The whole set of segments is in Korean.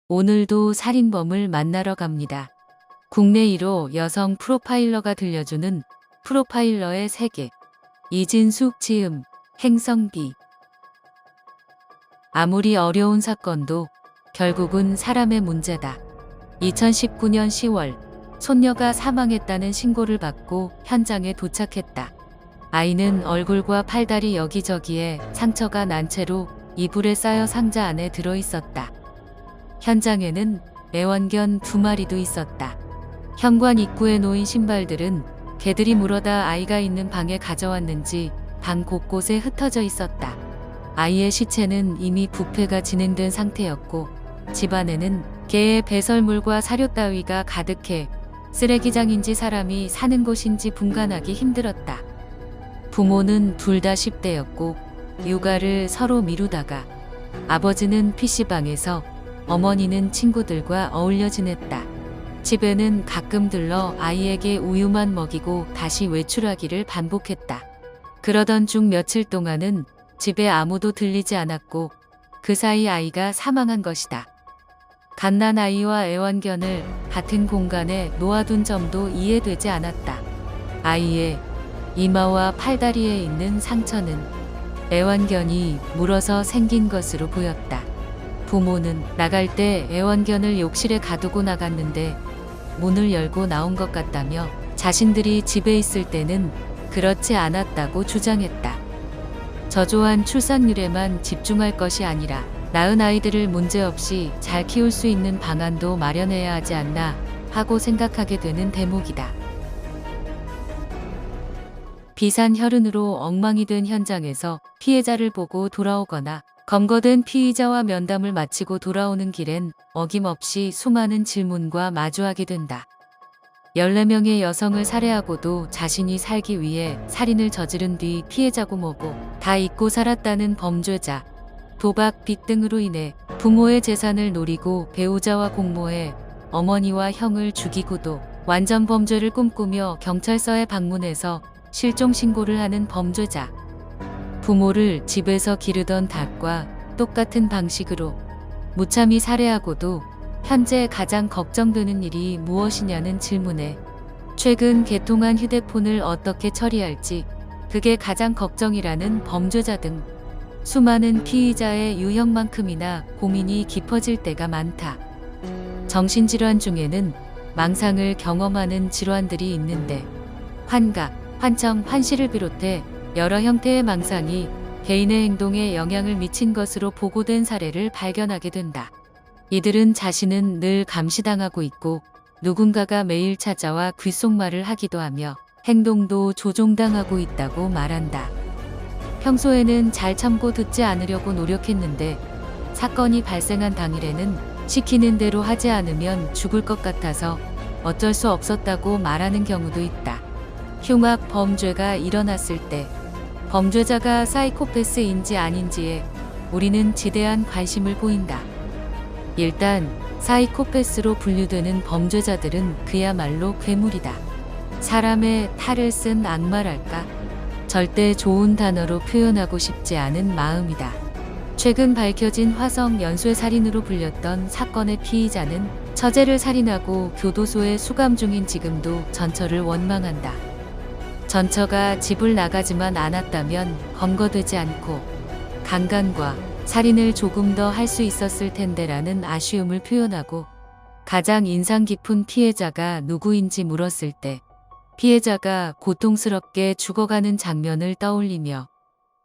오늘도 살인범을 만나러 갑니다. 국내 1호 여성 프로파일러가 들려주는 프로파일러의 세계. 이진숙 지음, 행성비. 아무리 어려운 사건도 결국은 사람의 문제다. 2019년 10월 손녀가 사망했다는 신고를 받고 현장에 도착했다. 아이는 얼굴과 팔다리 여기저기에 상처가 난 채로 이불에 쌓여 상자 안에 들어있었다. 현장에는 애완견 2마리도 있었다. 현관 입구에 놓인 신발들은 개들이 물어다 아이가 있는 방에 가져왔는지 방 곳곳에 흩어져 있었다. 아이의 시체는 이미 부패가 진행된 상태였고 집안에는 개의 배설물과 사료 따위가 가득해 쓰레기장인지 사람이 사는 곳인지 분간하기 힘들었다. 부모는 둘 다 10대였고 육아를 서로 미루다가 아버지는 PC방에서 어머니는 친구들과 어울려 지냈다. 집에는 가끔 들러 아이에게 우유만 먹이고 다시 외출하기를 반복했다. 그러던 중 며칠 동안은 집에 아무도 들리지 않았고 그 사이 아이가 사망한 것이다. 갓난 아이와 애완견을 같은 공간에 놓아둔 점도 이해되지 않았다. 아이의 이마와 팔다리에 있는 상처는 애완견이 물어서 생긴 것으로 보였다. 부모는 나갈 때 애완견을 욕실에 가두고 나갔는데 문을 열고 나온 것 같다며 자신들이 집에 있을 때는 그렇지 않았다고 주장했다. 저조한 출산율에만 집중할 것이 아니라 낳은 아이들을 문제없이 잘 키울 수 있는 방안도 마련해야 하지 않나 하고 생각하게 되는 대목이다. 비산 혈흔으로 엉망이 된 현장에서 피해자를 보고 돌아오거나 검거된 피의자와 면담을 마치고 돌아오는 길엔 어김없이 수많은 질문과 마주하게 된다. 14명의 여성을 살해하고도 자신이 살기 위해 살인을 저지른 뒤 피해자고 뭐고 다 잊고 살았다는 범죄자, 도박, 빚 등으로 인해 부모의 재산을 노리고 배우자와 공모해 어머니와 형을 죽이고도 완전 범죄를 꿈꾸며 경찰서에 방문해서 실종 신고를 하는 범죄자, 부모를 집에서 기르던 닭과 똑같은 방식으로 무참히 살해하고도 현재 가장 걱정되는 일이 무엇이냐는 질문에 최근 개통한 휴대폰을 어떻게 처리할지 그게 가장 걱정이라는 범죄자 등 수많은 피의자의 유형만큼이나 고민이 깊어질 때가 많다. 정신질환 중에는 망상을 경험하는 질환들이 있는데 환각, 환청, 환시를 비롯해 여러 형태의 망상이 개인의 행동에 영향을 미친 것으로 보고된 사례를 발견하게 된다. 이들은 자신은 늘 감시당하고 있고 누군가가 매일 찾아와 귓속말을 하기도 하며 행동도 조종당하고 있다고 말한다. 평소에는 잘 참고 듣지 않으려고 노력했는데 사건이 발생한 당일에는 시키는 대로 하지 않으면 죽을 것 같아서 어쩔 수 없었다고 말하는 경우도 있다. 흉악 범죄가 일어났을 때 범죄자가 사이코패스인지 아닌지에 우리는 지대한 관심을 보인다. 일단 사이코패스로 분류되는 범죄자들은 그야말로 괴물이다. 사람의 탈을 쓴 악마랄까? 절대 좋은 단어로 표현하고 싶지 않은 마음이다. 최근 밝혀진 화성 연쇄 살인으로 불렸던 사건의 피의자는 처제를 살인하고 교도소에 수감 중인 지금도 전처를 원망한다. 전처가 집을 나가지만 않았다면 검거되지 않고 강간과 살인을 조금 더 할 수 있었을 텐데라는 아쉬움을 표현하고 가장 인상 깊은 피해자가 누구인지 물었을 때 피해자가 고통스럽게 죽어가는 장면을 떠올리며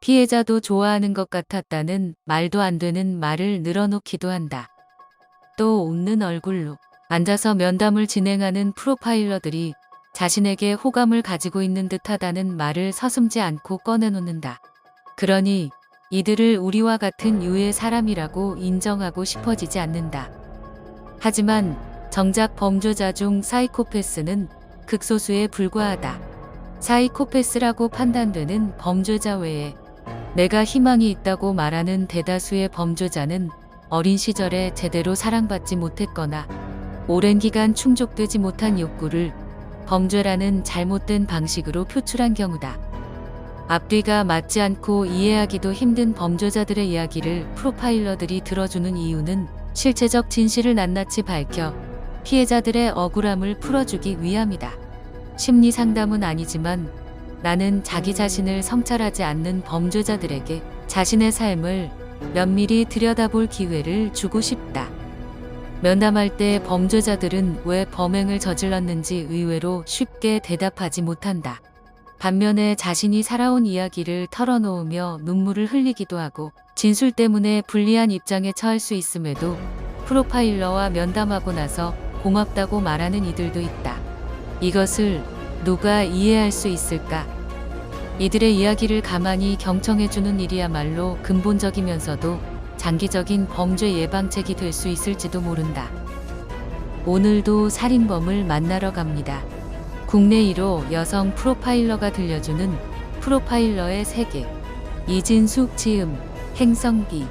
피해자도 좋아하는 것 같았다는 말도 안 되는 말을 늘어놓기도 한다. 또 웃는 얼굴로 앉아서 면담을 진행하는 프로파일러들이 자신에게 호감을 가지고 있는 듯하다는 말을 서슴지 않고 꺼내놓는다. 그러니 이들을 우리와 같은 유의 사람이라고 인정하고 싶어지지 않는다. 하지만 정작 범죄자 중 사이코패스는 극소수에 불과하다. 사이코패스라고 판단되는 범죄자 외에 내가 희망이 있다고 말하는 대다수의 범죄자는 어린 시절에 제대로 사랑받지 못했거나 오랜 기간 충족되지 못한 욕구를 범죄라는 잘못된 방식으로 표출한 경우다. 앞뒤가 맞지 않고 이해하기도 힘든 범죄자들의 이야기를 프로파일러들이 들어주는 이유는 실체적 진실을 낱낱이 밝혀 피해자들의 억울함을 풀어주기 위함이다. 심리 상담은 아니지만 나는 자기 자신을 성찰하지 않는 범죄자들에게 자신의 삶을 면밀히 들여다볼 기회를 주고 싶다. 면담할 때 범죄자들은 왜 범행을 저질렀는지 의외로 쉽게 대답하지 못한다. 반면에 자신이 살아온 이야기를 털어놓으며 눈물을 흘리기도 하고 진술 때문에 불리한 입장에 처할 수 있음에도 프로파일러와 면담하고 나서 고맙다고 말하는 이들도 있다. 이것을 누가 이해할 수 있을까? 이들의 이야기를 가만히 경청해주는 일이야말로 근본적이면서도 장기적인 범죄 예방책이 될 수 있을지도 모른다. 오늘도 살인범을 만나러 갑니다. 국내 1호 여성 프로파일러가 들려주는 프로파일러의 세계. 이진숙 지음, 행성비.